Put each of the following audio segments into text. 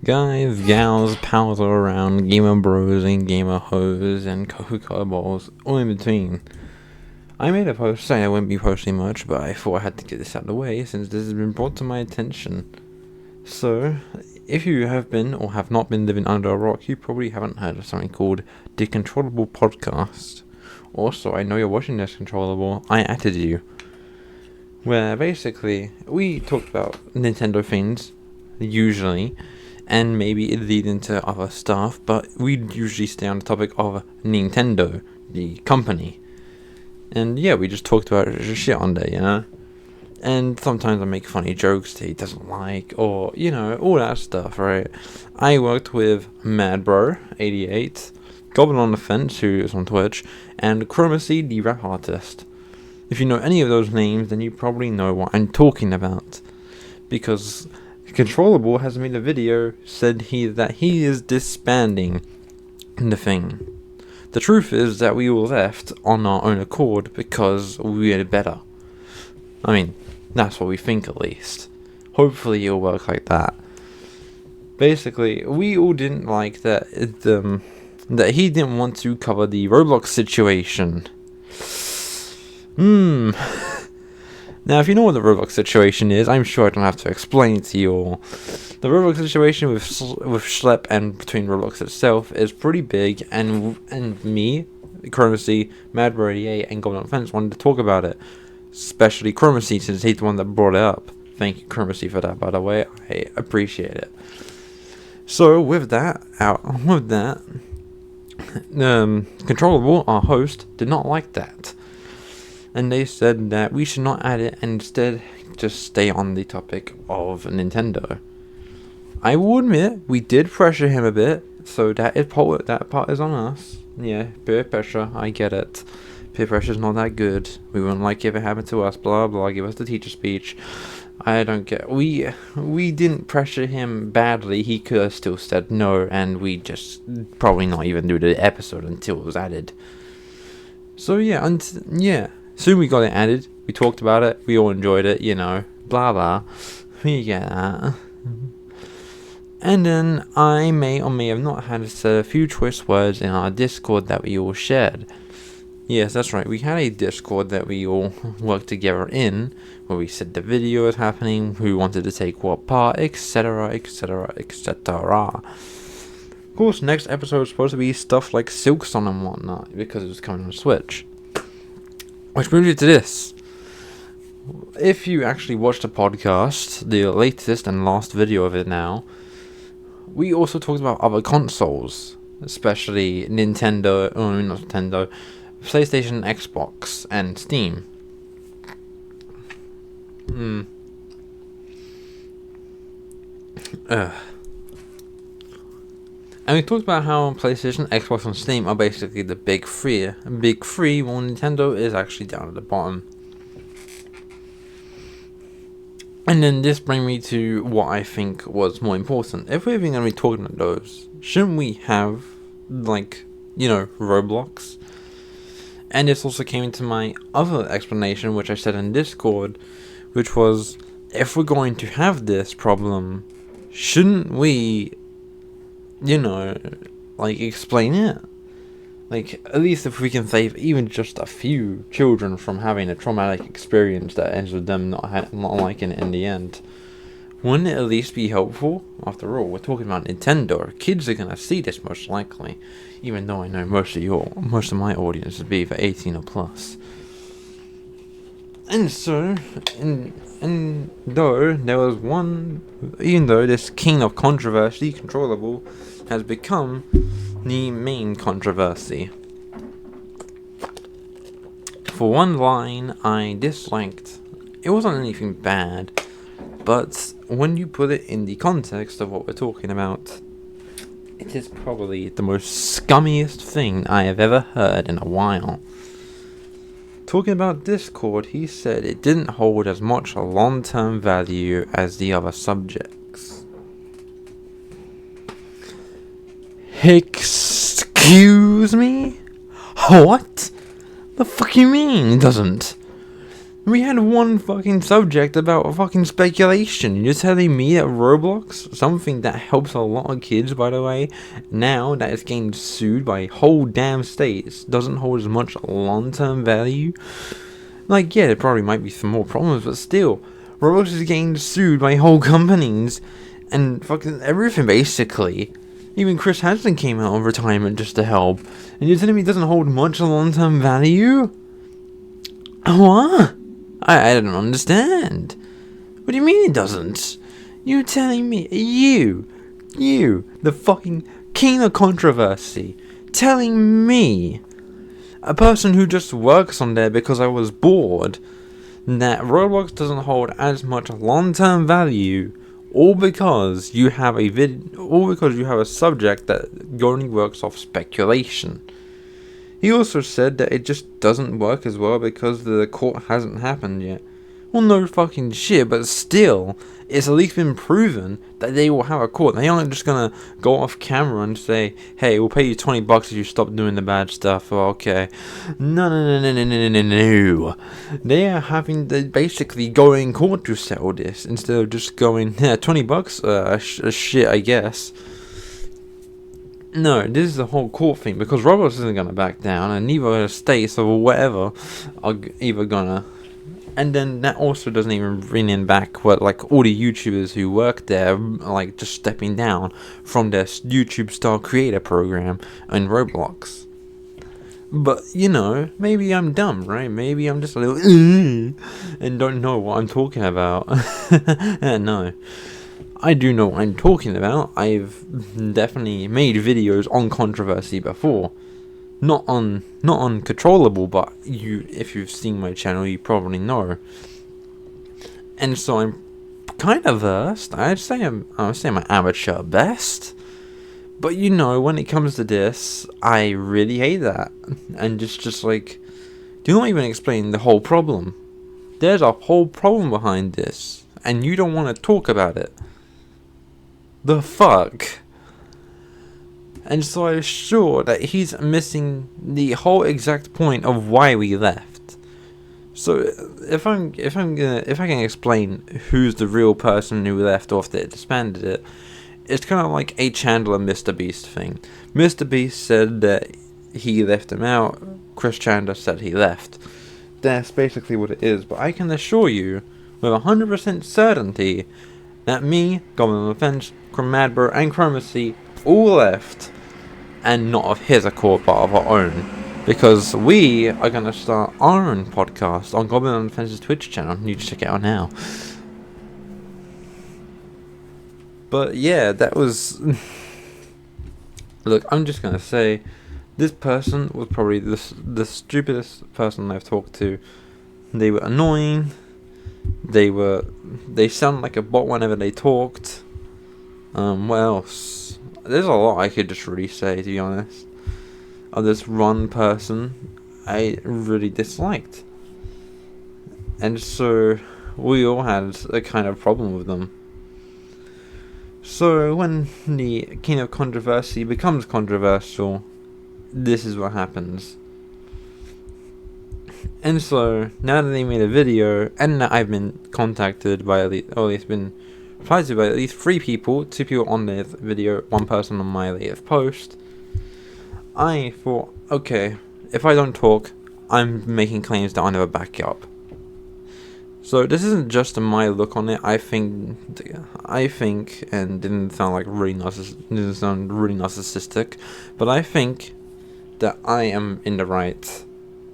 Guys, gals, pals all around, gamer bros and gamer hoes and Coca-Cola balls, all in between. I made a post saying I wouldn't be posting much, but I thought I had to get this out of the way since this has been brought to my attention. So, if you have been or have not been living under a rock, you probably haven't heard of something called the CTRLable podcast. Also, I know you're watching this CTRLable, I added you. Where basically, we talk about Nintendo things, usually, and maybe it lead into other stuff, but we usually stay on the topic of Nintendo, the company. And yeah, we just talked about shit on there, you know? And sometimes I make funny jokes that he doesn't like, or, you know, all that stuff, right? I worked with MadBro88, Goblin on the Fence, who is on Twitch, and Chromacy, the rap artist. If you know any of those names, then you probably know what I'm talking about. Because CTRLable has made a video, said that he is disbanding the thing. The truth is that we all left on our own accord because we had better. I mean, that's what we think at least. Hopefully it'll work like that. Basically, we all didn't like that that he didn't want to cover the Roblox situation. Now, if you know what the Roblox situation is, I'm sure I don't have to explain it to you all. The Roblox situation with Schlep and between Roblox itself is pretty big, and me, Chromacy, MadBro88, and Golden Fence wanted to talk about it. Especially Chromacy, since he's the one that brought it up. Thank you, Chromacy, for that, by the way. I appreciate it. So, with that, CTRLable, our host, did not like that. And they said that we should not add it and instead just stay on the topic of Nintendo. I will admit, we did pressure him a bit, so that part is on us. Yeah, peer pressure, I get it. Peer pressure's not that good. We wouldn't like if it happened to us, blah blah, give us the teacher speech. I don't get. We didn't pressure him badly. He could have still said no, and we just probably not even do the episode until it was added. So yeah, soon we got it added, we talked about it, we all enjoyed it, you know, blah blah, we get that. And then I may or may have not had a few choice words in our Discord that we all shared. Yes, that's right, we had a Discord that we all worked together in, where we said the video was happening, who wanted to take what part, etc, etc, etc. Of course, next episode was supposed to be stuff like Silksong and whatnot, because it was coming on Switch. Which brings you to this. If you actually watched the podcast, the latest and last video of it now, we also talked about other consoles, especially PlayStation, Xbox, and Steam. And we talked about how PlayStation, Xbox, and Steam are basically the big three. Big three, while Nintendo is actually down at the bottom. And then this brings me to what I think was more important. If we're even going to be talking about those, shouldn't we have, like, you know, Roblox? And this also came into my other explanation, which I said in Discord, which was, if we're going to have this problem, shouldn't we, you know, like, explain it? Like, at least if we can save even just a few children from having a traumatic experience that ends with them not liking it in the end, wouldn't it at least be helpful? After all, we're talking about Nintendo. Kids are gonna see this most likely, even though I know most of my audience would be for 18 or plus. And so, and though there was even though this king of controversy, CTRLable, has become the main controversy. For one line I disliked, it wasn't anything bad, but when you put it in the context of what we're talking about, it is probably the most scummiest thing I have ever heard in a while. Talking about Discord, he said it didn't hold as much long-term value as the other subjects. Excuse me? What? The fuck you mean it doesn't? We had one fucking subject about fucking speculation. You're telling me that Roblox, something that helps a lot of kids, by the way, now that it's getting sued by whole damn states, doesn't hold as much long-term value? Like, yeah, there probably might be some more problems, but still, Roblox is getting sued by whole companies and fucking everything, basically. Even Chris Hansen came out of retirement just to help. And you're telling me it doesn't hold much long-term value? What? I don't understand. What do you mean it doesn't? You're telling me, you, the fucking king of controversy, telling me, a person who just works on there because I was bored, that Roblox doesn't hold as much long-term value, all because you have a subject that only works off speculation. He also said that it just doesn't work as well because the court hasn't happened yet. Well, no fucking shit, but still, it's at least been proven that they will have a court. They aren't just gonna go off camera and say, hey, we'll pay you $20 if you stop doing the bad stuff. Oh, okay. No. They are having to basically go in court to settle this instead of just going, yeah, $20, shit, I guess. No, this is the whole court thing, because Roblox isn't going to back down, and neither states or whatever are either gonna. And then that also doesn't even bring in back what, like, all the YouTubers who work there, like, just stepping down from their YouTube star creator program in Roblox. But, you know, maybe I'm dumb, right? Maybe I'm just a little and don't know what I'm talking about. No. I do know what I'm talking about. I've definitely made videos on controversy before. Not on CTRLable, but if you've seen my channel, you probably know. And so I'm kind of versed. I'd say I'm amateur at best. But you know, when it comes to this, I really hate that. And just like, do not even explain the whole problem. There's a whole problem behind this, and you don't want to talk about it. The fuck? And so I'm sure that he's missing the whole exact point of why we left. So if I can explain who's the real person who left after it disbanded it, it's kind of like a Chandler Mr. Beast thing. Mr. Beast said that he left him out. Chris Chandler said he left. That's basically what it is. But I can assure you, with 100% certainty, that me, Goblin Offense, Chromadbro, and Chromacy all left, and not of his accord, but of our own. Because we are going to start our own podcast on Goblin Offense's Twitch channel. You can check it out now. But yeah, that was... Look, I'm just going to say, this person was probably the stupidest person I've talked to. They were annoying. They sound like a bot whenever they talked. What else? There's a lot I could just really say, to be honest. This one person I really disliked. And so we all had a kind of problem with them. So when the king of controversy becomes controversial, this is what happens. And so, now that they made a video, and that I've been contacted by at least been replied to by at least 3 people, 2 people on the video, 1 person on my latest post, I thought, okay, if I don't talk, I'm making claims that I never back up. So this isn't just my look on it. I think, and didn't sound really narcissistic, but I think that I am in the right,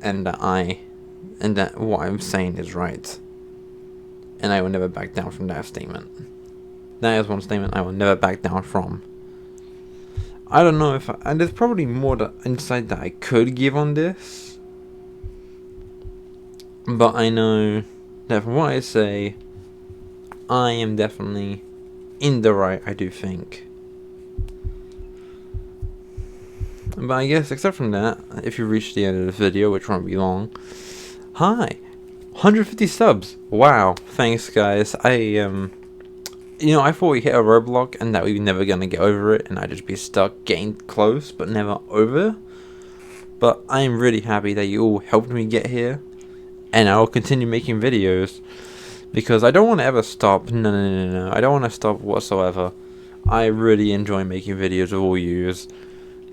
and that what I'm saying is right, and I will never back down from that statement. That is one statement I will never back down from. I don't know and there's probably more insight that I could give on this, but I know that from what I say, I am definitely in the right, I do think. But I guess, except from that, if you reach the end of this video, which won't be long, hi, 150 subs, wow, thanks guys. I thought we hit a roadblock and that we were never gonna get over it, and I'd just be stuck getting close, but never over. But I'm really happy that you all helped me get here, and I'll continue making videos because I don't want to ever stop. No. I don't want to stop whatsoever. I really enjoy making videos with all yous,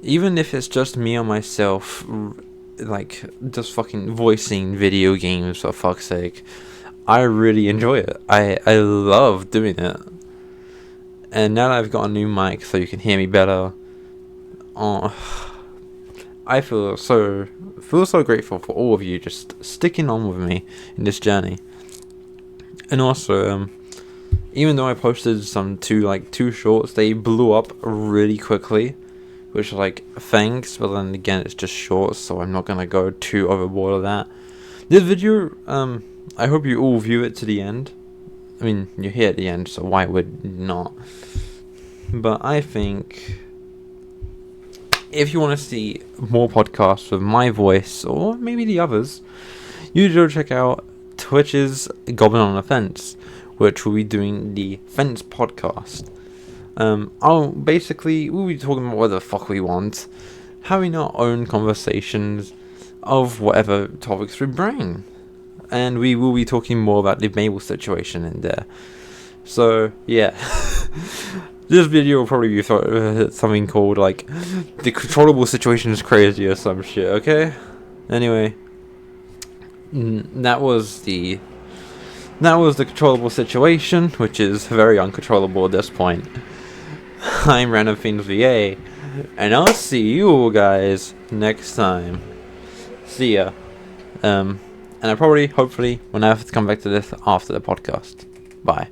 even if it's just me on myself, like just fucking voicing video games for fuck's sake. I really enjoy it. I love doing it. And now that I've got a new mic so you can hear me better, I feel so grateful for all of you just sticking on with me in this journey. And also, even though I posted two shorts, they blew up really quickly, which thanks. But then again, it's just shorts, so I'm not gonna go too overboard with that. This video, I hope you all view it to the end. I mean, you're here at the end, so why would not? But I think if you want to see more podcasts with my voice, or maybe the others, you should check out Twitch's Goblin on the Fence, which will be doing the Fence podcast. We'll be talking about whatever the fuck we want, having our own conversations of whatever topics we bring. And we will be talking more about the Mabel situation in there. So, yeah. This video will probably be something called, the controllable situation is crazy or some shit, okay? Anyway. That was the controllable situation, which is very uncontrollable at this point. I'm Random Things VA, and I'll see you guys next time. See ya. And I hopefully, when I have to come back to this after the podcast. Bye.